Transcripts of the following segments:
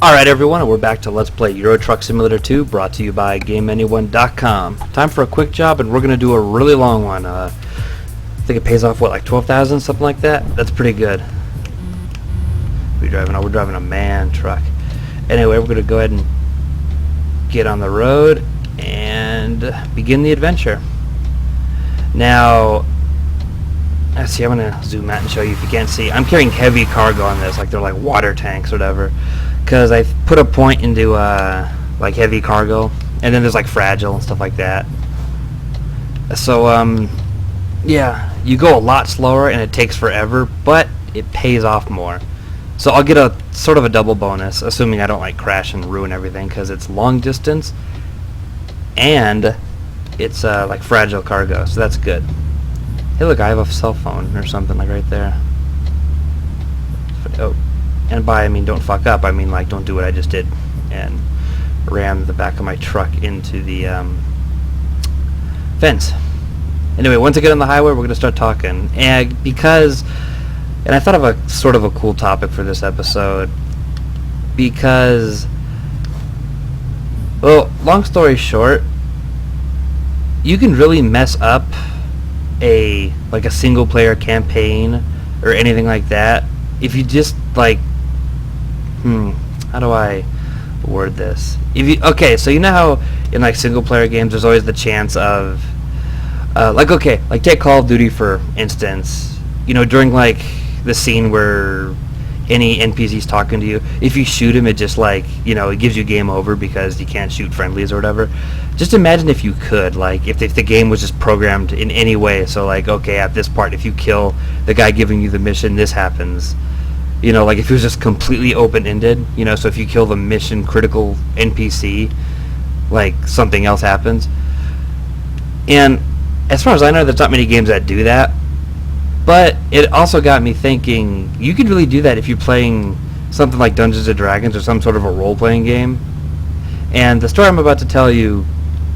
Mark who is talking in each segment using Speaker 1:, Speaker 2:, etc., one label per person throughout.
Speaker 1: Alright everyone, and we're back to Let's Play Euro Truck Simulator 2, brought to you by GameAnyone.com. Time for a quick job, and we're going to do a really long one. I think it pays off, what, like 12,000, something like that? That's pretty good. We're driving a MAN truck. Anyway, we're going to go ahead and get on the road and begin the adventure. Now, let's see, I'm going to zoom out and show you if you can't see. I'm carrying heavy cargo on this, like they're like water tanks or whatever. Because I put a point into like heavy cargo, and then there's like fragile and stuff like that. So yeah, you go a lot slower and it takes forever, but it pays off more. So I'll get a sort of a double bonus, assuming I don't like crash and ruin everything, because it's long distance and it's like fragile cargo, so that's good. Hey, look, I have a cell phone or something like right there. Oh. And by I mean don't fuck up, I mean like don't do what I just did and ram the back of my truck into the fence. Anyway, once I get on the highway, we're going to start talking. And I thought of a sort of a cool topic for this episode because, well, long story short, you can really mess up a single player campaign or anything like that if you just like how do I word this? So you know how in like single player games there's always the chance of like take Call of Duty for instance, you know, during like the scene where any NPC's talking to you, if you shoot him, it just like, you know, it gives you game over because you can't shoot friendlies or whatever. Just imagine if you could, like if the game was just programmed in any way, so like, okay, at this part if you kill the guy giving you the mission, this happens. You know, like if it was just completely open-ended, you know, so if you kill the mission critical NPC, like something else happens. And as far as I know, there's not many games that do that. But it also got me thinking, you could really do that if you're playing something like Dungeons & Dragons or some sort of a role-playing game. And the story I'm about to tell you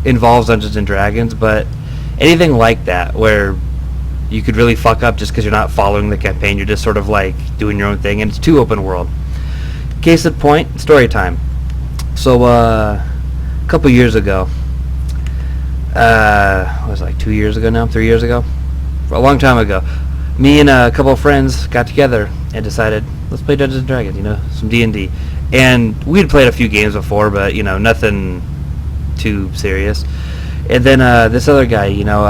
Speaker 1: involves Dungeons & Dragons, but anything like that where you could really fuck up just because you're not following the campaign, you're just sort of like doing your own thing, and it's too open world. Case in point, story time. So a couple years ago, what was it, like 2 years ago now, 3 years ago, a long time ago, me and a couple of friends got together and decided, let's play Dungeons & Dragons, you know, some D&D. And we had played a few games before, but, you know, nothing too serious. And then this other guy, you know,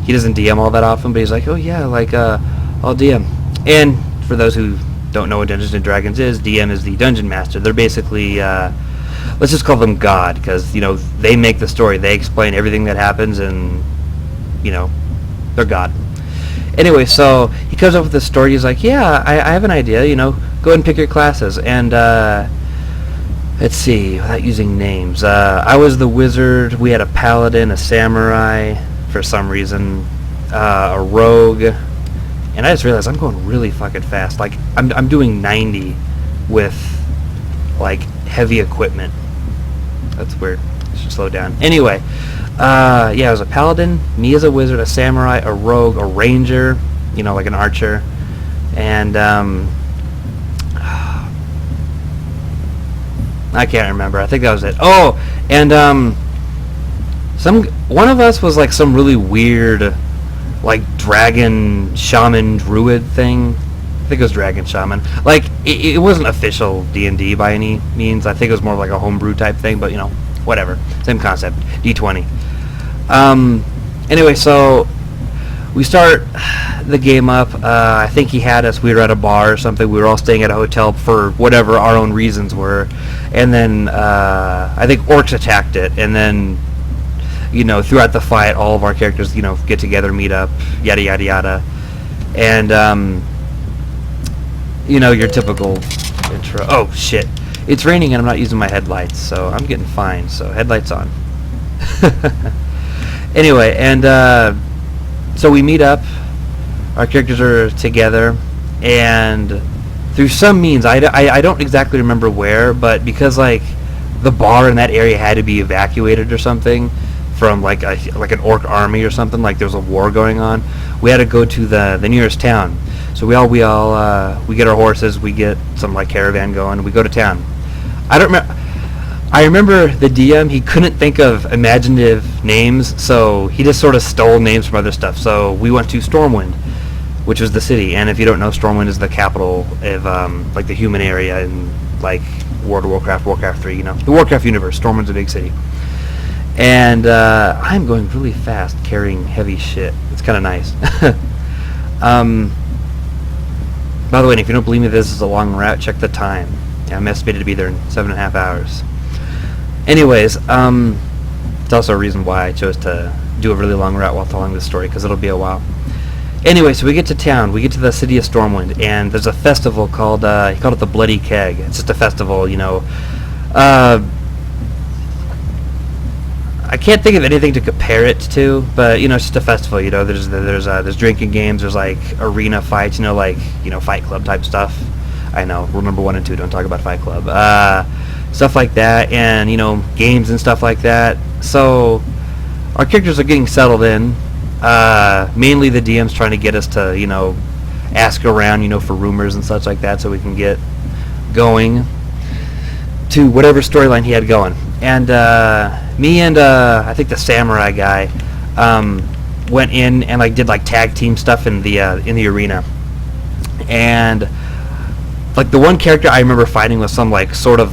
Speaker 1: he doesn't DM all that often, but he's like, oh yeah, like, I'll DM. And for those who don't know what Dungeons & Dragons is, DM is the Dungeon Master. They're basically, let's just call them God, because, you know, they make the story. They explain everything that happens, and, you know, they're God. Anyway, so he comes up with this story. He's like, yeah, I have an idea, you know, go ahead and pick your classes. And, let's see, without using names. I was the wizard. We had a paladin, a samurai, for some reason, a rogue. And I just realized I'm going really fucking fast. Like, I'm doing 90 with, like, heavy equipment. That's weird. I should slow down. Anyway, yeah, it was a paladin, me as a wizard, a samurai, a rogue, a ranger, you know, like an archer. And, I can't remember. I think that was it. Oh, and one of us was like some really weird, like dragon shaman druid thing. I think it was dragon shaman. Like it wasn't official D&D by any means. I think it was more like a homebrew type thing. But you know, whatever. Same concept. D20. Anyway, so we start the game up. I think he had us. We were at a bar or something. We were all staying at a hotel for whatever our own reasons were. And then I think orcs attacked it. And then, you know, throughout the fight, all of our characters, you know, get together, meet up, yada, yada, yada. And, you know, your typical intro. Oh, shit. It's raining and I'm not using my headlights, so I'm getting fined. So headlights on. Anyway, and so we meet up. Our characters are together, and through some means, I don't exactly remember where, but because like the bar in that area had to be evacuated or something from like an orc army or something, like there was a war going on, we had to go to the nearest town. So we get our horses, we get some like caravan going, we go to town. I don't remember. I remember the DM, he couldn't think of imaginative names, so he just sort of stole names from other stuff. So we went to Stormwind, which was the city, and if you don't know, Stormwind is the capital of like the human area in like World of Warcraft, Warcraft 3, the Warcraft universe. Stormwind's a big city. And I'm going really fast carrying heavy shit. It's kind of nice. By the way, if you don't believe me this is a long route, check the time. Yeah, I'm estimated to be there in 7.5 hours. Anyways, it's also a reason why I chose to do a really long route while telling this story, because it'll be a while. Anyway, so we get to town. We get to the city of Stormwind, and there's a festival called, he called it the Bloody Keg. It's just a festival, I can't think of anything to compare it to, but, it's just a festival, there's drinking games, there's, like, arena fights, Fight Club type stuff. I know, rule number 1 and 2, don't talk about Fight Club. Stuff like that, and games and stuff like that. So our characters are getting settled in. Mainly the DM's trying to get us to ask around for rumors and such like that, so we can get going to whatever storyline he had going. And me and I think the samurai guy went in and did tag team stuff in the arena. And like the one character I remember fighting was some sort of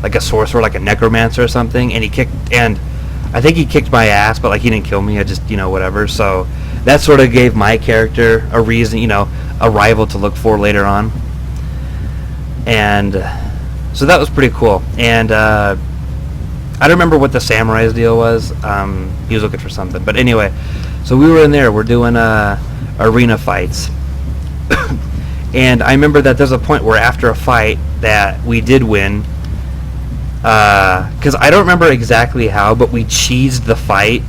Speaker 1: like a sorcerer, like a necromancer or something, and I think he kicked my ass, but he didn't kill me. I just whatever. So that sort of gave my character a reason, a rival to look for later on. And so that was pretty cool. And I don't remember what the samurai's deal was. He was looking for something, but anyway, so we were in there. We're doing arena fights. And I remember that there's a point where after a fight that we did win, because I don't remember exactly how, but we cheesed the fight,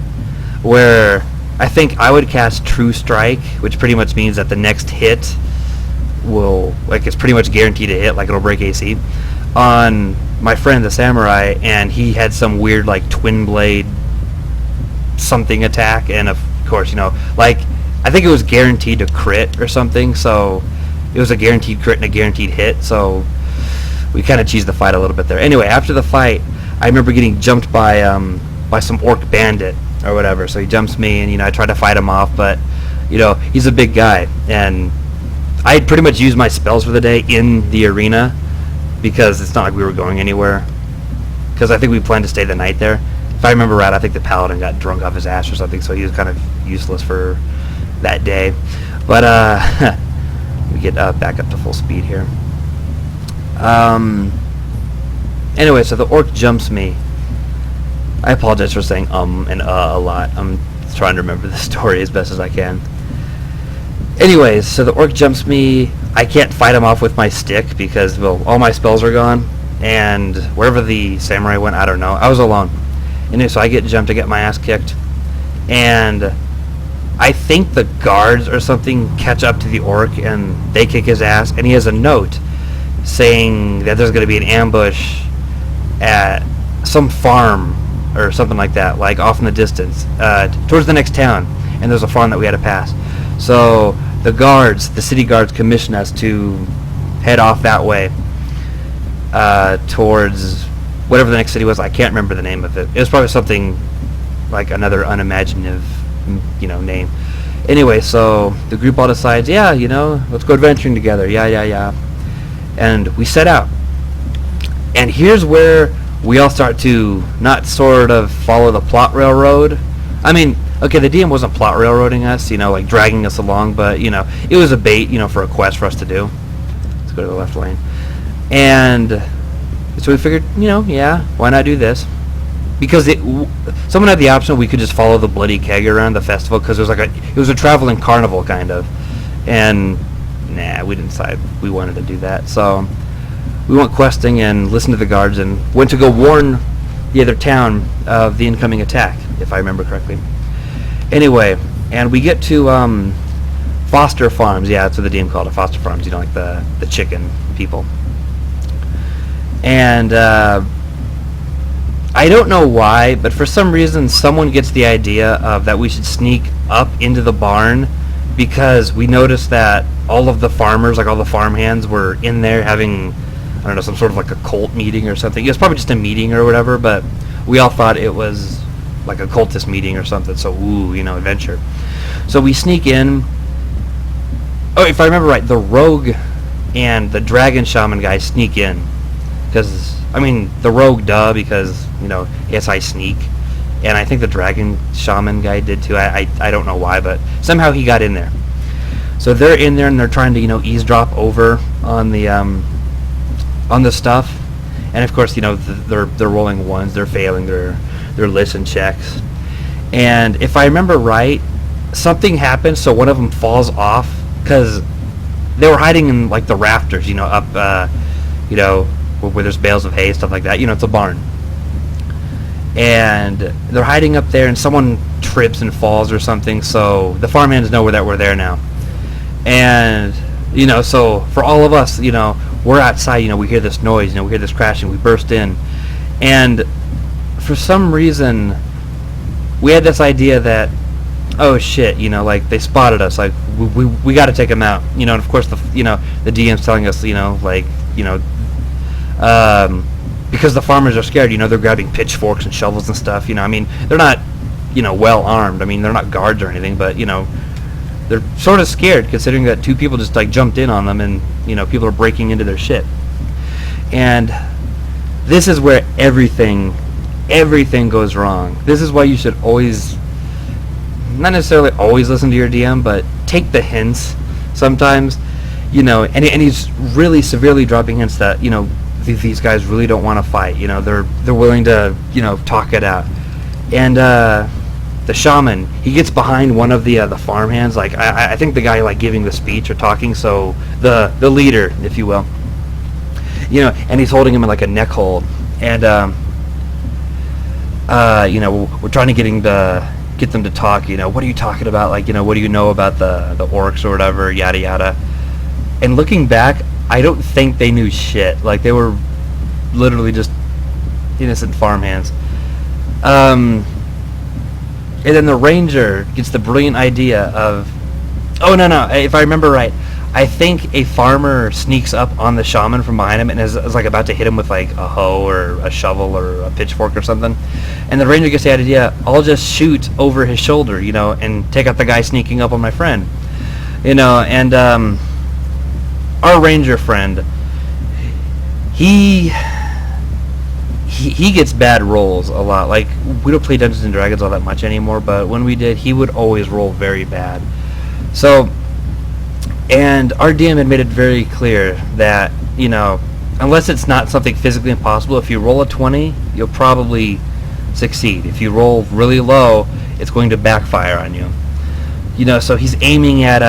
Speaker 1: where I think I would cast True Strike, which pretty much means that the next hit will, it's pretty much guaranteed to hit, it'll break AC, on my friend the samurai, and he had some weird, twin blade something attack, and of course, I think it was guaranteed to crit or something, so it was a guaranteed crit and a guaranteed hit, so we kind of cheesed the fight a little bit there. Anyway, after the fight, I remember getting jumped by some orc bandit or whatever, so he jumps me, and, I tried to fight him off, but, he's a big guy, and I had pretty much used my spells for the day in the arena, because it's not like we were going anywhere, because I think we planned to stay the night there. If I remember right, I think the paladin got drunk off his ass or something, so he was kind of useless for that day. But, we get back up to full speed here. Anyway, so the orc jumps me. I apologize for saying and a lot. I'm trying to remember the story as best as I can. Anyways, so the orc jumps me. I can't fight him off with my stick because, well, all my spells are gone. And wherever the samurai went, I don't know. I was alone. Anyway, so I get jumped, I get my ass kicked. And I think the guards or something catch up to the orc and they kick his ass, and he has a note saying that there's going to be an ambush at some farm or something like that, off in the distance, towards the next town, and there's a farm that we had to pass. So the city guards commissioned us to head off that way towards whatever the next city was. I can't remember the name of it. It was probably something like another unimaginative name. Anyway, so the group all decides, let's go adventuring together. Yeah. And we set out. And here's where we all start to not sort of follow the plot railroad. I mean, okay, the DM wasn't plot railroading us, dragging us along, but, it was a bait, for a quest for us to do. Let's go to the left lane. And so we figured, why not do this? Because someone had the option we could just follow the Bloody Keg around the festival, because it was a traveling carnival kind of, and we didn't decide we wanted to do that. So we went questing and listened to the guards and went to go warn the other town of the incoming attack, if I remember correctly. Anyway, and we get to Foster Farms. Yeah, that's what the DM called it, Foster Farms. Like the chicken people. And I don't know why, but for some reason someone gets the idea of that we should sneak up into the barn, because we noticed that all of the farmers, all the farmhands, were in there having I don't know, some sort of like a cult meeting or something. It was probably just a meeting or whatever, but we all thought it was like a cultist meeting or something. So, ooh, adventure. So we sneak in. Oh, if I remember right, the rogue and the dragon shaman guy sneak in. Because, the rogue, duh, because, yes, I sneak. And I think the dragon shaman guy did too. I don't know why, but somehow he got in there. So they're in there and they're trying to, eavesdrop over on the stuff. And of course, they're rolling ones, they're failing their listen checks. And if I remember right, something happens, so one of them falls off because they were hiding in like the rafters, up, where there's bales of hay, stuff like that. It's a barn. And they're hiding up there, and someone trips and falls or something. So the farmhands know that we're there now. And so for all of us, we're outside. We hear this noise. We hear this crashing. We burst in, and for some reason, we had this idea that, oh shit, like they spotted us. Like we got to take them out. And of course the DM's telling us, because the farmers are scared, they're grabbing pitchforks and shovels and stuff, they're not, well armed. They're not guards or anything, but, they're sort of scared considering that two people just, like, jumped in on them and, people are breaking into their shit. And this is where everything goes wrong. This is why you should always, not necessarily always listen to your DM, but take the hints sometimes, and he's really severely dropping hints that, these guys really don't want to fight. They're willing to, talk it out. And the shaman, he gets behind one of the farmhands. Like I think the guy like giving the speech or talking. So the leader, if you will, and he's holding him in like a neck hold. And we're trying to get them to talk. What are you talking about? Like what do you know about the orcs or whatever? Yada yada. And looking back, I don't think they knew shit. Like, they were literally just innocent farmhands. And then the ranger gets the brilliant idea of... Oh, no. If I remember right, I think a farmer sneaks up on the shaman from behind him and is like about to hit him with like a hoe or a shovel or a pitchfork or something. And the ranger gets the idea, I'll just shoot over his shoulder, and take out the guy sneaking up on my friend. And... our ranger friend, he gets bad rolls a lot. Like, we don't play Dungeons and Dragons all that much anymore, but when we did, he would always roll very bad. So, and our DM had made it very clear that, unless it's not something physically impossible, if you roll a 20, you'll probably succeed. If you roll really low, it's going to backfire on you. So he's aiming at...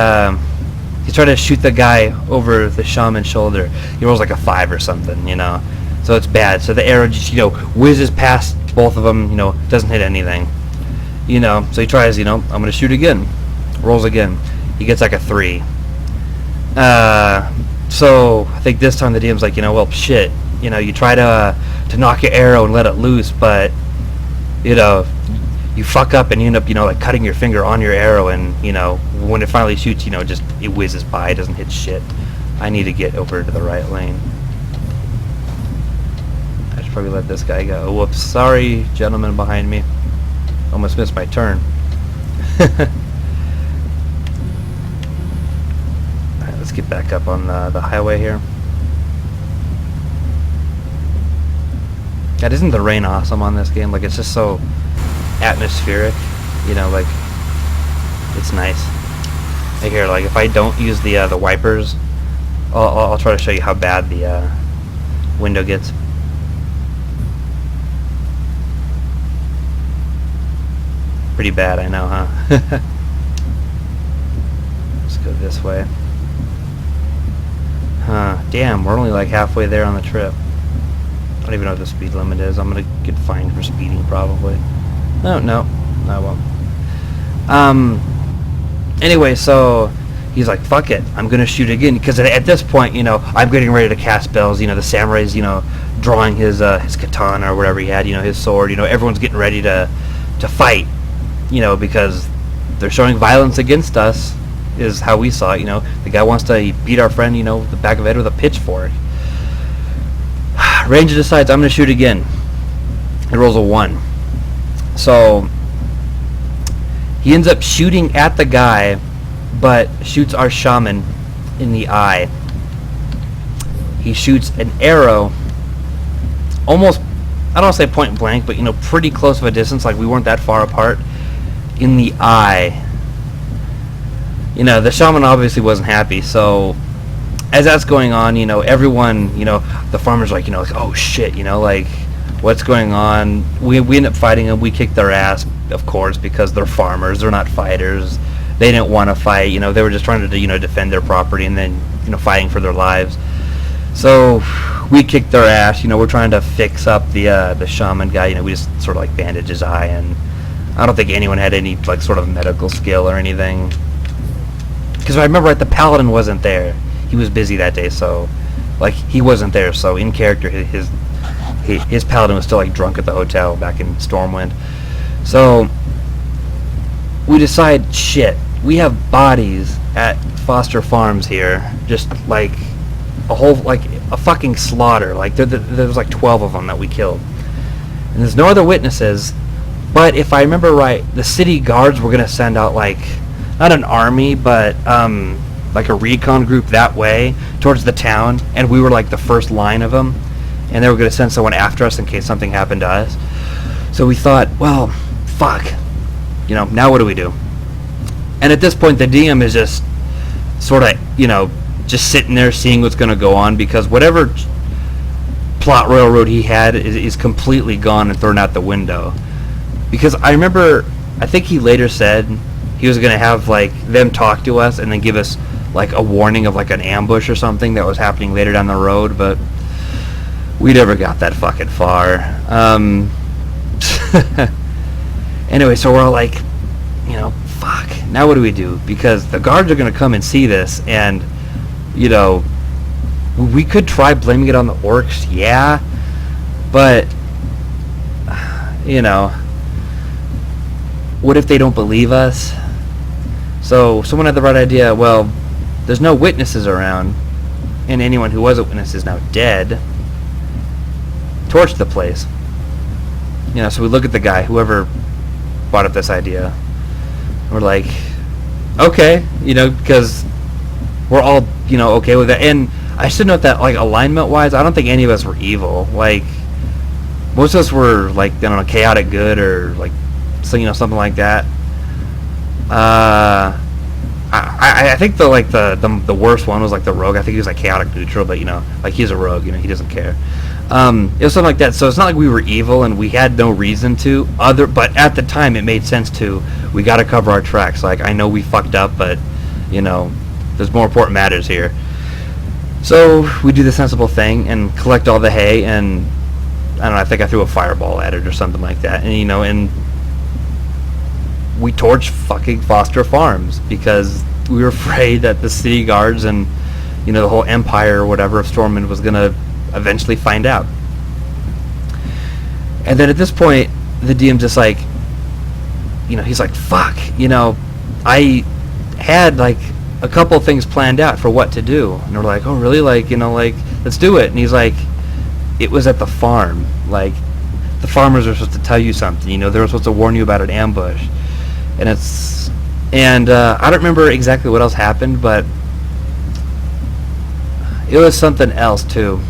Speaker 1: He's trying to shoot the guy over the shaman's shoulder. He rolls like a 5 or something, So it's bad. So the arrow just, whizzes past both of them, doesn't hit anything. So he tries, I'm going to shoot again. Rolls again. He gets like a 3. So I think this time the DM's like, well, shit. You try to knock your arrow and let it loose, but, you fuck up and you end up, like cutting your finger on your arrow, and when it finally shoots, just it whizzes by, it doesn't hit shit. I need to get over to the right lane. I should probably let this guy go. Whoops, sorry, gentleman behind me. Almost missed my turn. Alright, let's get back up on the highway here. God, isn't the rain awesome on this game? Like, it's just so atmospheric, like, it's nice. Hey, here, like, if I don't use the wipers, I'll try to show you how bad the window gets. Pretty bad, I know, huh? Let's go this way. Huh, damn, we're only like halfway there on the trip. I don't even know what the speed limit is. I'm gonna get fined for speeding, probably. No, I won't. Anyway, so he's like, fuck it, I'm gonna shoot again, because at this point, I'm getting ready to cast spells. The samurai's, drawing his katana or whatever he had, his sword. Everyone's getting ready to fight, because they're showing violence against us, is how we saw it. The guy wants to beat our friend, the back of the head with a pitchfork. Ranger decides, I'm going to shoot again. He rolls a 1. So he ends up shooting at the guy, but shoots our shaman in the eye. He shoots an arrow almost, I don't want to say point blank, but pretty close of a distance, like we weren't that far apart, in the eye. The shaman obviously wasn't happy, so as that's going on, everyone, the farmer's like, oh shit, like, what's going on? We end up fighting them. We kick their ass, of course, because they're farmers. They're not fighters. They didn't want to fight. They were just trying to, defend their property and then, fighting for their lives. So we kicked their ass. We're trying to fix up the shaman guy. We just sort of like bandage his eye, and I don't think anyone had any like sort of medical skill or anything. Because I remember, right, the paladin wasn't there. He was busy that day, so like he wasn't there. So in character, his paladin was still like drunk at the hotel back in Stormwind. So we decide, shit, we have bodies at Foster Farms here, just like a whole, like a fucking slaughter. Like there was like 12 of them that we killed, and there's no other witnesses. But if I remember right, the city guards were gonna send out like not an army, but like a recon group that way towards the town, and we were like the first line of them, and they were gonna send someone after us in case something happened to us. So we thought, well, fuck, now what do we do? And at this point, the DM is just sort of, just sitting there seeing what's going to go on, because whatever plot railroad he had is completely gone and thrown out the window. Because I remember, I think he later said he was going to have like them talk to us and then give us like a warning of like an ambush or something that was happening later down the road, but we never got that fucking far. Anyway, so we're all like, fuck, now what do we do? Because the guards are going to come and see this, and, we could try blaming it on the orcs, yeah, but, what if they don't believe us? So someone had the right idea, well, there's no witnesses around, and anyone who was a witness is now dead. Torch the place. So we look at the guy, whoever brought up this idea. We're like, okay, because we're all, okay with that. And I should note that, like, alignment-wise, I don't think any of us were evil. Like, most of us were, like, I don't know, chaotic good or, like, so, something like that. I think the worst one was, like, the rogue. I think he was, like, chaotic neutral, but, like, he's a rogue, he doesn't care. It was something like that. So it's not like we were evil and we had no reason to but at the time it made sense to. We got to cover our tracks. Like, I know we fucked up, but there's more important matters here. So we do the sensible thing and collect all the hay, and I don't know, I think I threw a fireball at it or something like that, and and we torched fucking Foster Farms because we were afraid that the city guards and the whole empire or whatever of Stormwind was gonna eventually find out. And then at this point, the DM's just like, he's like, fuck, I had like a couple things planned out for what to do. And we're like, oh really? Like, like, let's do it. And he's like, it was at the farm. Like, the farmers are supposed to tell you something, they were supposed to warn you about an ambush. And I don't remember exactly what else happened, but it was something else too.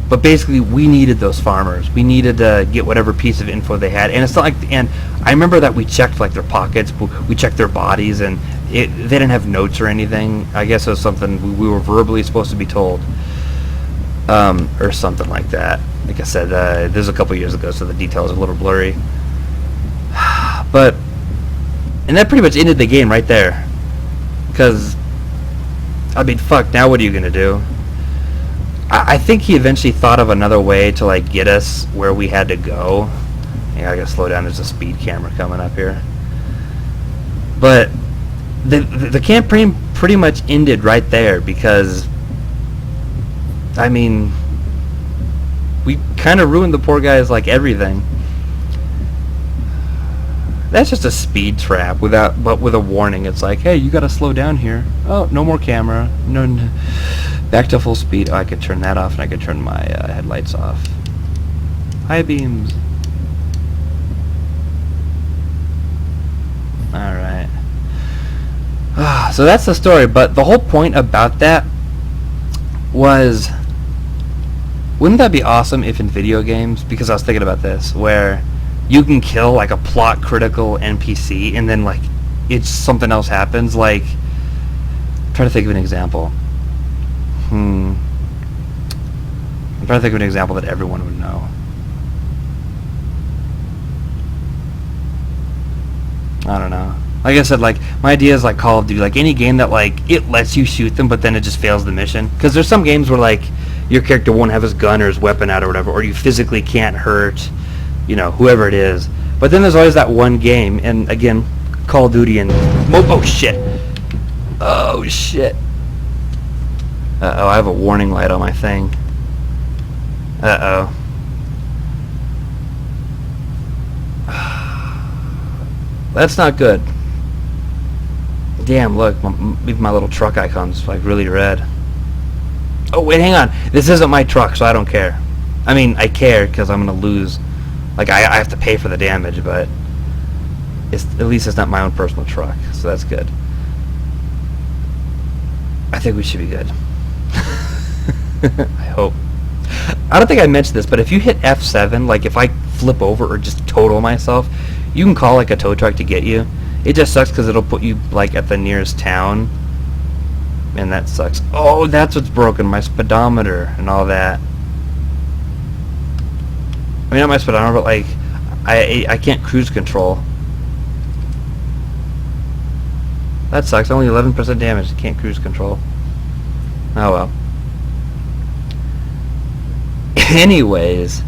Speaker 1: But basically, we needed those farmers. We needed to get whatever piece of info they had, and it's not like. And I remember that we checked like their pockets, we checked their bodies, and they didn't have notes or anything. I guess it was something we were verbally supposed to be told, or something like that. Like I said, this was a couple years ago, so the details are a little blurry. And that pretty much ended the game right there, because I mean, fuck. Now what are you gonna do? I think he eventually thought of another way to like get us where we had to go. Yeah, I gotta slow down. There's a speed camera coming up here. But the campaign pretty much ended right there because, I mean, we kind of ruined the poor guy's like everything. That's just a speed trap but with a warning. It's like, hey, you gotta slow down here. Oh, no more camera. No, back to full speed. Oh, I could turn that off, and I could turn my headlights off. High beams. Alright. So that's the story, but the whole point about that was, wouldn't that be awesome if in video games, because I was thinking about this, where you can kill like a plot critical NPC and then like it's something else happens, like, I'm trying to think of an example. I'm trying to think of an example that everyone would know. I don't know. Like I said, like, my idea is like Call of Duty, like any game that like it lets you shoot them but then it just fails the mission. Because there's some games where like your character won't have his gun or his weapon out or whatever, or you physically can't hurt, you know, whoever it is. But then there's always that one game, and again, Call of Duty and oh shit. Oh shit. Uh-oh, I have a warning light on my thing. Uh-oh. That's not good. Damn, look, even my little truck icon's like really red. Oh, wait, hang on. This isn't my truck, so I don't care. I mean, I care because I'm going to lose. Like, I have to pay for the damage, but at least it's not my own personal truck, so that's good. I think we should be good. I hope. I don't think I mentioned this, but if you hit F7, like if I flip over or just total myself, you can call like a tow truck to get you. It just sucks because it'll put you like at the nearest town, and that sucks. Oh, that's what's broken, my speedometer and all that. I mean, not my speedometer, but like I can't cruise control. That sucks. Only 11% damage. Can't cruise control. Oh well. Anyways,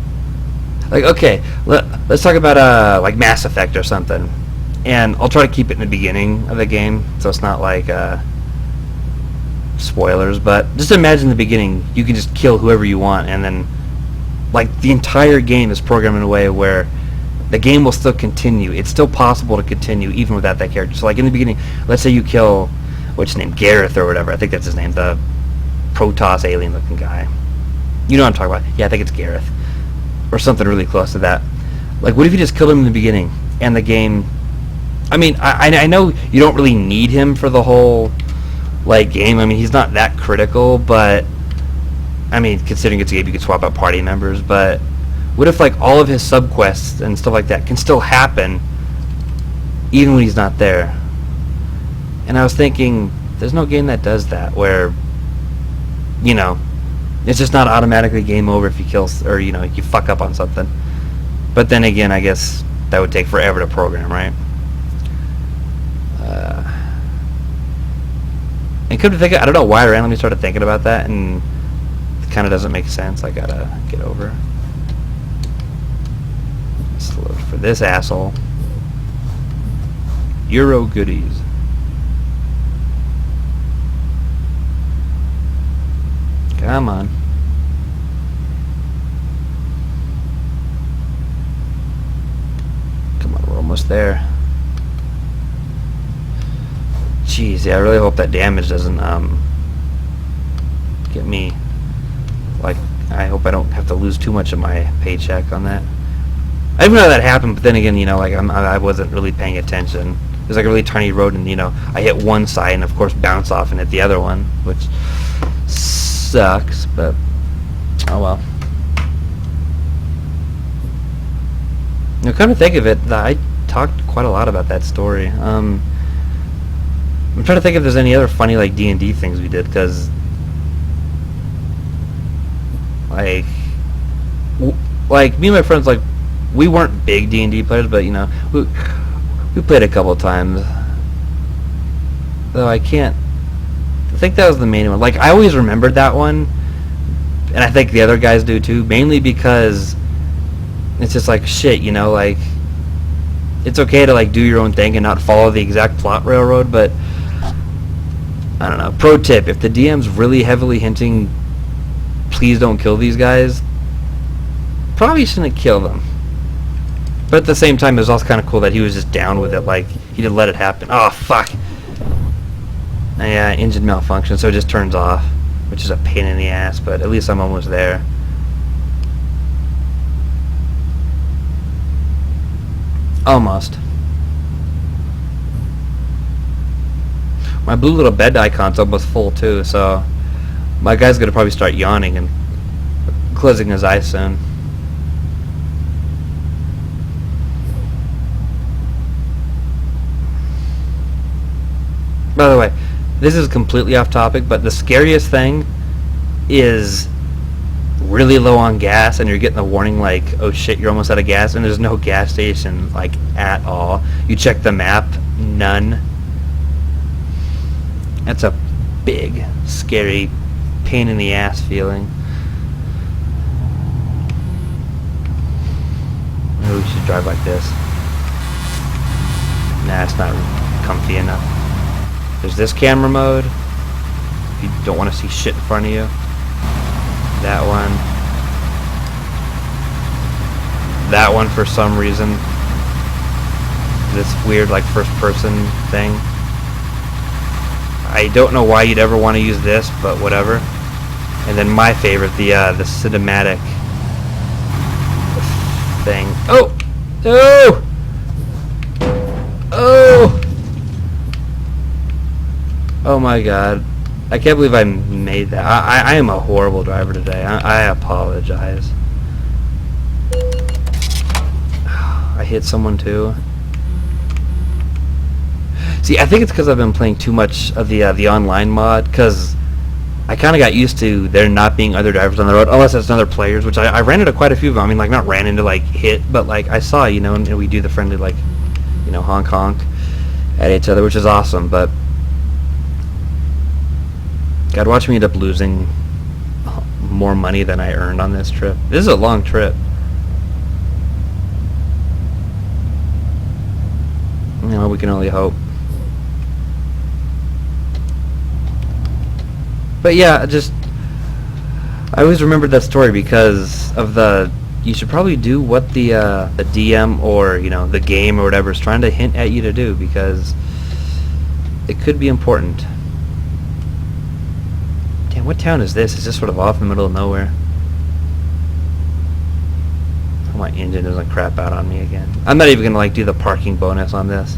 Speaker 1: like, okay, let's talk about like Mass Effect or something, and I'll try to keep it in the beginning of the game so it's not like spoilers. But just imagine the beginning, you can just kill whoever you want, and then like the entire game is programmed in a way where the game will still continue. It's still possible to continue even without that character. So like in the beginning, let's say you kill, what's his name, Gareth or whatever, I think that's his name, the Protoss alien looking guy. You know what I'm talking about. Yeah, I think it's Gareth. Or something really close to that. Like, what if you just killed him in the beginning, and the game... I mean, I know you don't really need him for the whole, like, game. I mean, he's not that critical, but... I mean, considering it's a game, you can swap out party members, but... What if, like, all of his subquests and stuff like that can still happen, even when he's not there? And I was thinking, there's no game that does that, where, you know... It's just not automatically game over if you kill, or, you know, you fuck up on something. But then again, I guess that would take forever to program, right? And come to think of it, I don't know why I randomly started thinking about that, and it kind of doesn't make sense. I gotta get over. Let's look for this asshole. Euro goodies. Come on. Come on, we're almost there. Jeez, yeah, I really hope that damage doesn't get me. Like, I hope I don't have to lose too much of my paycheck on that. I didn't know that happened, but then again, you know, like I wasn't really paying attention. There's like a really tiny road, and you know, I hit one side, and of course bounce off and hit the other one, which sucks, but oh well. Now, come to think of it, I talked quite a lot about that story. I'm trying to think if there's any other funny like D&D things we did, because like me and my friends, like, we weren't big D&D players, but you know, we played a couple of times. Though I think that was the main one. Like, I always remembered that one, and I think the other guys do too, mainly because it's just like, shit, you know, like, it's okay to like do your own thing and not follow the exact plot railroad, but I don't know. Pro tip, if the DM's really heavily hinting, please don't kill these guys, probably shouldn't kill them. But at the same time, it was also kind of cool that he was just down with it. Like, he didn't let it happen. Oh, fuck. Yeah, engine malfunction, so it just turns off, which is a pain in the ass, but at least I'm almost there. Almost. My blue little bed icon's almost full too, so my guy's gonna probably start yawning and closing his eyes soon. By the way, this is completely off topic, but the scariest thing is really low on gas and you're getting the warning like, oh shit, you're almost out of gas, and there's no gas station like at all. You check the map, none. That's a big, scary, pain in the ass feeling. Maybe we should drive like this. Nah, it's not comfy enough. There's this camera mode, if you don't want to see shit in front of you. That one. That one for some reason. This weird like first person thing. I don't know why you'd ever want to use this, but whatever. And then my favorite, the cinematic thing. Oh! Oh! Oh! Oh my god. I can't believe I made that. I am a horrible driver today. I apologize. I hit someone too. See, I think it's because I've been playing too much of the online mod, because I kind of got used to there not being other drivers on the road, unless it's other players, which I ran into quite a few of them. I mean, like, not ran into, like, hit, but, like, I saw, you know, and we do the friendly, like, you know, honk honk at each other, which is awesome, but God, watch me end up losing more money than I earned on this trip. This is a long trip. You know, we can only hope. But yeah, just I always remembered that story because of the. You should probably do what the DM or, you know, the game or whatever is trying to hint at you to do, because it could be important. Damn, what town is this? It's just sort of off in the middle of nowhere. Oh, my engine doesn't crap out on me again. I'm not even gonna like do the parking bonus on this.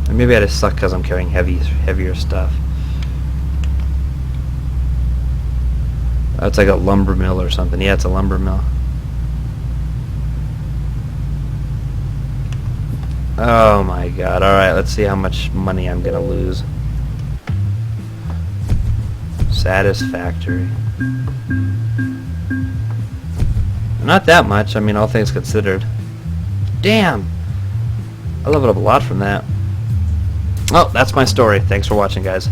Speaker 1: Or maybe I just suck because I'm carrying heavier stuff. Oh, it's like a lumber mill or something. Yeah, it's a lumber mill. Oh my god. Alright, let's see how much money I'm gonna lose. Satisfactory. Not that much, I mean, all things considered. Damn! I leveled up a lot from that. Well, that's my story. Thanks for watching, guys.